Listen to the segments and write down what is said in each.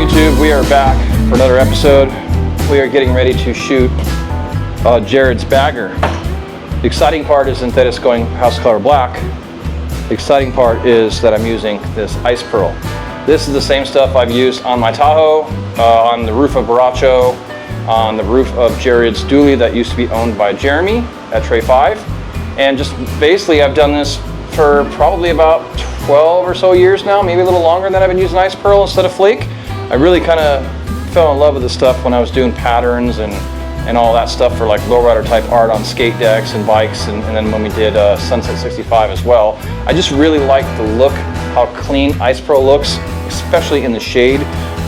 YouTube? We are back for another episode. We are getting ready to shoot Jarrods Bagger. The exciting part isn't that it's going house color black. The exciting part is that I'm using this ice pearl. This is the same stuff I've used on my Tahoe, on the roof of Baracho, on the roof of Jarrod's dually that used to be owned by Jeremy at Tray 5. And just basically I've done this for probably about 12 or so years now, maybe a little longer than I've been using ice pearl instead of flake. I really kind of fell in love with this stuff when I was doing patterns and all that stuff for like lowrider type art on skate decks and bikes, and then when we did Sunset 65 as well. I just really like the look, how clean ice pearl looks, especially in the shade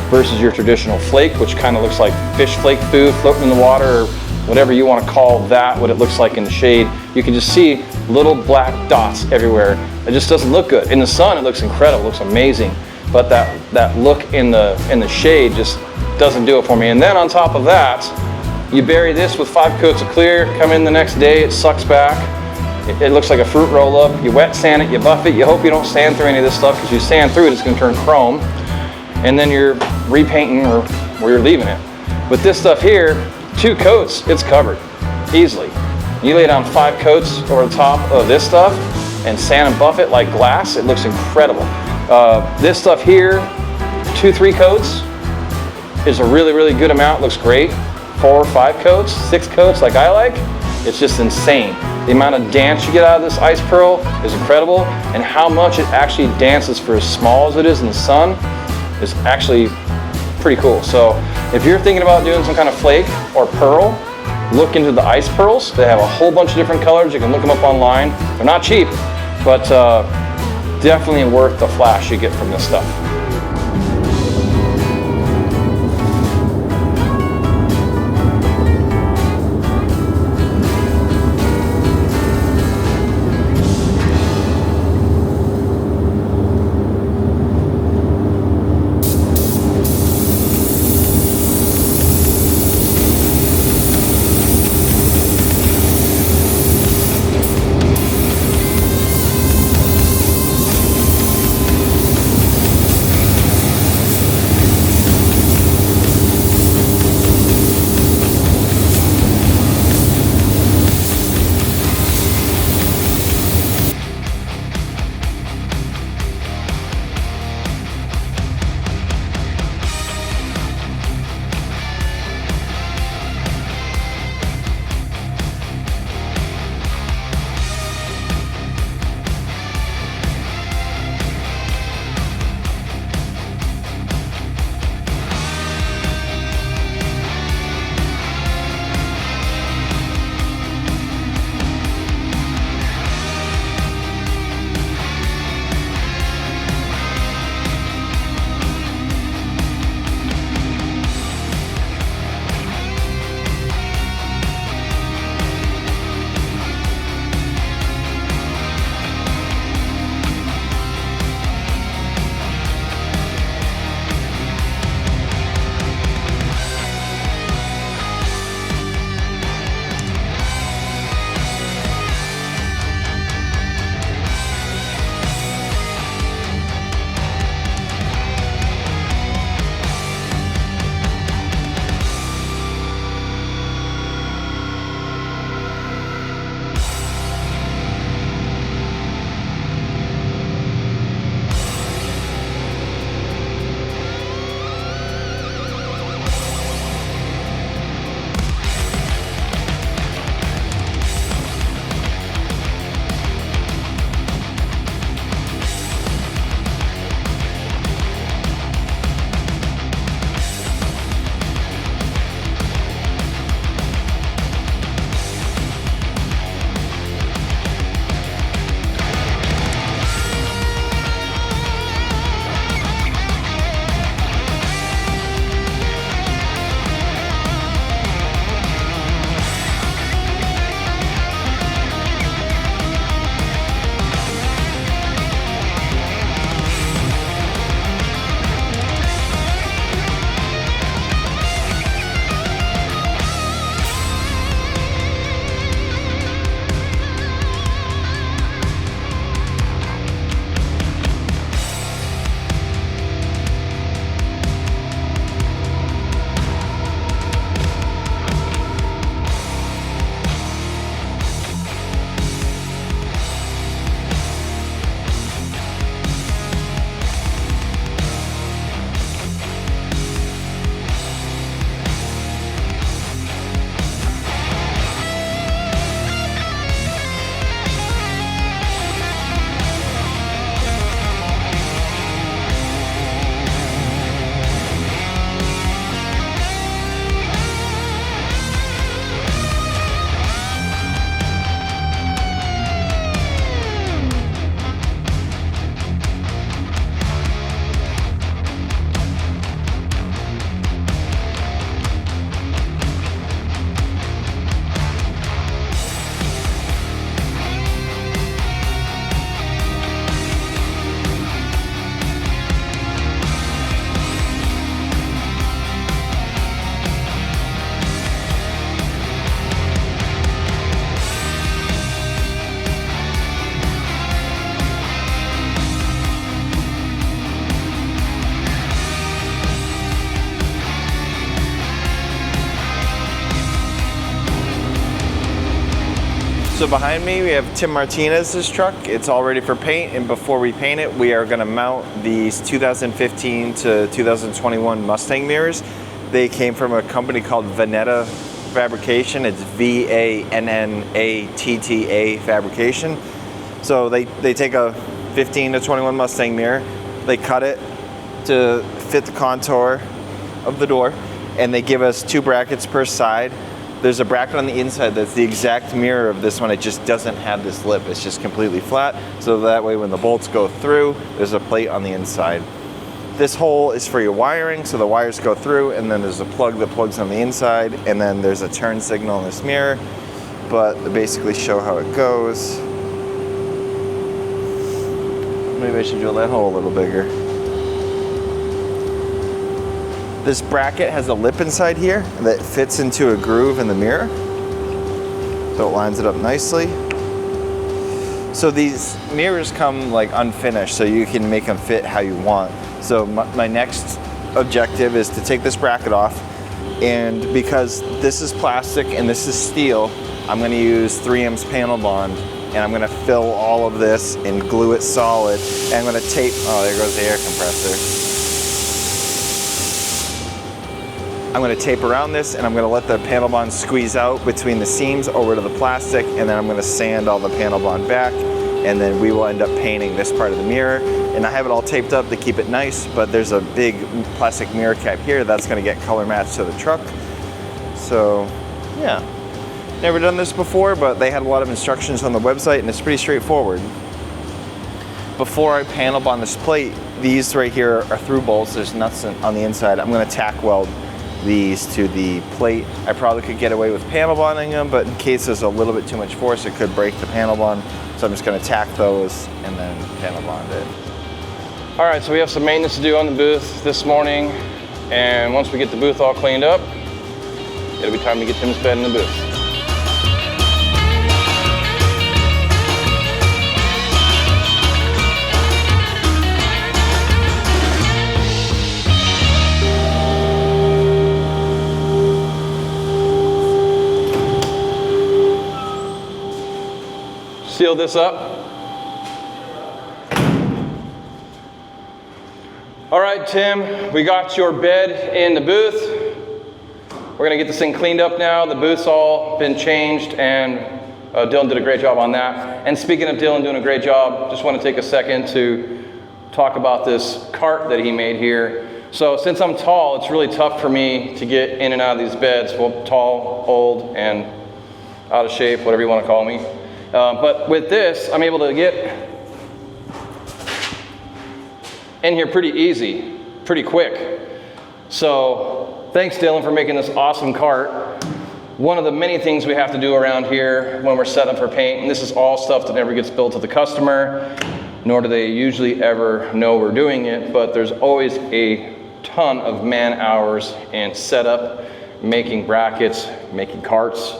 versus your traditional flake, which kind of looks like fish flake food floating in the water, or whatever you want to call that, what it looks like in the shade. You can just see little black dots everywhere. It just doesn't look good. In the sun, it looks incredible, it looks amazing. But that look in the shade just doesn't do it for me. And then on top of that, you bury this with 5 coats of clear, come in the next day, it sucks back. It looks like a fruit roll up. You wet sand it, you buff it, you hope you don't sand through any of this stuff, because you sand through it, it's gonna turn chrome. And then you're repainting or you're leaving it. With this stuff here, 2 coats, it's covered easily. You lay down 5 coats over the top of this stuff and sand and buff it like glass, it looks incredible. This stuff here, 2-3 coats is a really, really good amount, looks great. 4 or 5 coats, 6 coats like I like, it's just insane. The amount of dance you get out of this ice pearl is incredible, and how much it actually dances for as small as it is in the sun is actually pretty cool. So if you're thinking about doing some kind of flake or pearl, look into the ice pearls. They have a whole bunch of different colors. You can look them up online. They're not cheap, but definitely worth the flash you get from this stuff. So behind me we have Tim Martinez's truck. It's all ready for paint, and before we paint it, we are going to mount these 2015 to 2021 Mustang mirrors. They came from a company called Vanetta Fabrication. It's VANNATTA Fabrication. So they take a 15 to 21 Mustang mirror, they cut it to fit the contour of the door, and they give us 2 brackets per side. There's a bracket on the inside that's the exact mirror of this one. It just doesn't have this lip. It's just completely flat. So that way when the bolts go through, there's a plate on the inside. This hole is for your wiring, so the wires go through, and then there's a plug that plugs on the inside, and then there's a turn signal in this mirror. But they basically show how it goes. Maybe I should drill that hole a little bigger. This bracket has a lip inside here that fits into a groove in the mirror. So it lines it up nicely. So these mirrors come like unfinished, so you can make them fit how you want. So my next objective is to take this bracket off, and because this is plastic and this is steel, I'm going to use 3M's panel bond, and I'm going to fill all of this and glue it solid, and I'm going to tape, oh there goes the air compressor. I'm going to tape around this, and I'm going to let the panel bond squeeze out between the seams over to the plastic, and then I'm going to sand all the panel bond back, and then we will end up painting this part of the mirror. And I have it all taped up to keep it nice, but there's a big plastic mirror cap here that's going to get color matched to the truck. So yeah, never done this before, but they had a lot of instructions on the website, and it's pretty straightforward. Before I panel bond this plate, these right here are through bolts. There's nuts on the inside. I'm going to tack weld these to the plate. I probably could get away with panel bonding them, but in case there's a little bit too much force, it could break the panel bond. So I'm just going to tack those and then panel bond it. All right, so we have some maintenance to do on the booth this morning, and once we get the booth all cleaned up, it'll be time to get Tim's bed in the booth. Seal this up. All right, Tim, we got your bed in the booth. We're gonna get this thing cleaned up now. The booth's all been changed, and Dylan did a great job on that. And speaking of Dylan doing a great job, just wanna take a second to talk about this cart that he made here. So since I'm tall, it's really tough for me to get in and out of these beds. Well, tall, old, and out of shape, whatever you wanna call me. But with this, I'm able to get in here pretty easy, pretty quick. So thanks, Dylan, for making this awesome cart. One of the many things we have to do around here when we're setting up for paint, and this is all stuff that never gets billed to the customer, nor do they usually ever know we're doing it, but there's always a ton of man hours and setup, making brackets, making carts,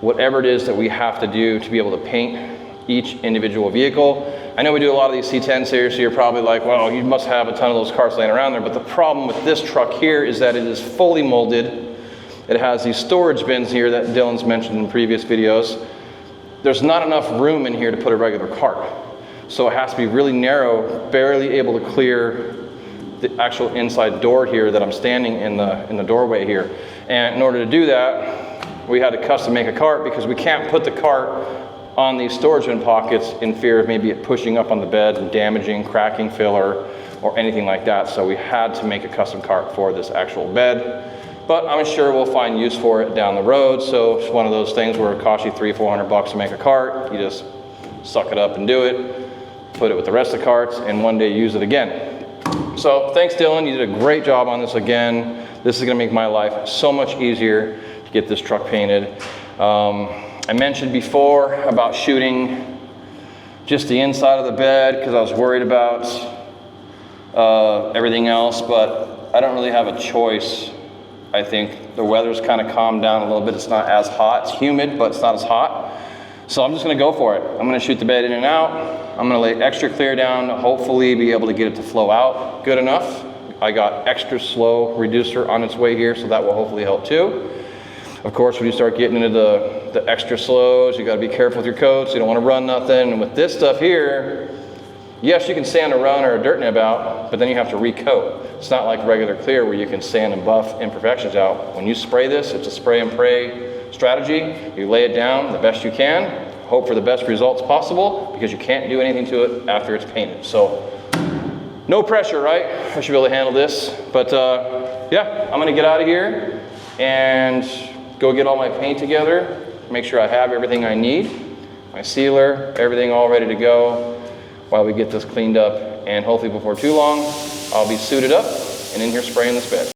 whatever it is that we have to do to be able to paint each individual vehicle. I know we do a lot of these C10s here, so you're probably like, well, you must have a ton of those carts laying around there, but the problem with this truck here is that it is fully molded. It has these storage bins here that Dylan's mentioned in previous videos. There's not enough room in here to put a regular cart. So it has to be really narrow, barely able to clear the actual inside door here that I'm standing in the doorway here. And in order to do that, we had to custom make a cart because we can't put the cart on these storage bin pockets in fear of maybe it pushing up on the bed and damaging, cracking filler, or anything like that. So we had to make a custom cart for this actual bed. But I'm sure we'll find use for it down the road. So it's one of those things where it costs you $300-400 to make a cart. You just suck it up and do it, put it with the rest of the carts, and one day use it again. So thanks, Dylan. You did a great job on this again. This is gonna make my life so much easier to get this truck painted. I mentioned before about shooting just the inside of the bed because I was worried about everything else, but I don't really have a choice. I think the weather's kind of calmed down a little bit. It's not as hot. It's humid, but it's not as hot. So I'm just gonna go for it. I'm gonna shoot the bed in and out. I'm gonna lay extra clear down to hopefully be able to get it to flow out good enough. I got extra slow reducer on its way here, so that will hopefully help too. Of course, when you start getting into the the extra slows. You got to be careful with your coats. You don't want to run nothing. And with this stuff here, yes, you can sand a run or a dirt nib out, but then you have to recoat. It's not like regular clear where you can sand and buff imperfections out. When you spray this, it's a spray and pray strategy. You lay it down the best you can, hope for the best results possible, because you can't do anything to it after it's painted. So no pressure, right? I should be able to handle this. But yeah, I'm gonna get out of here and go get all my paint together, make sure I have everything I need, my sealer, everything all ready to go while we get this cleaned up. And hopefully before too long, I'll be suited up and in here spraying this bed.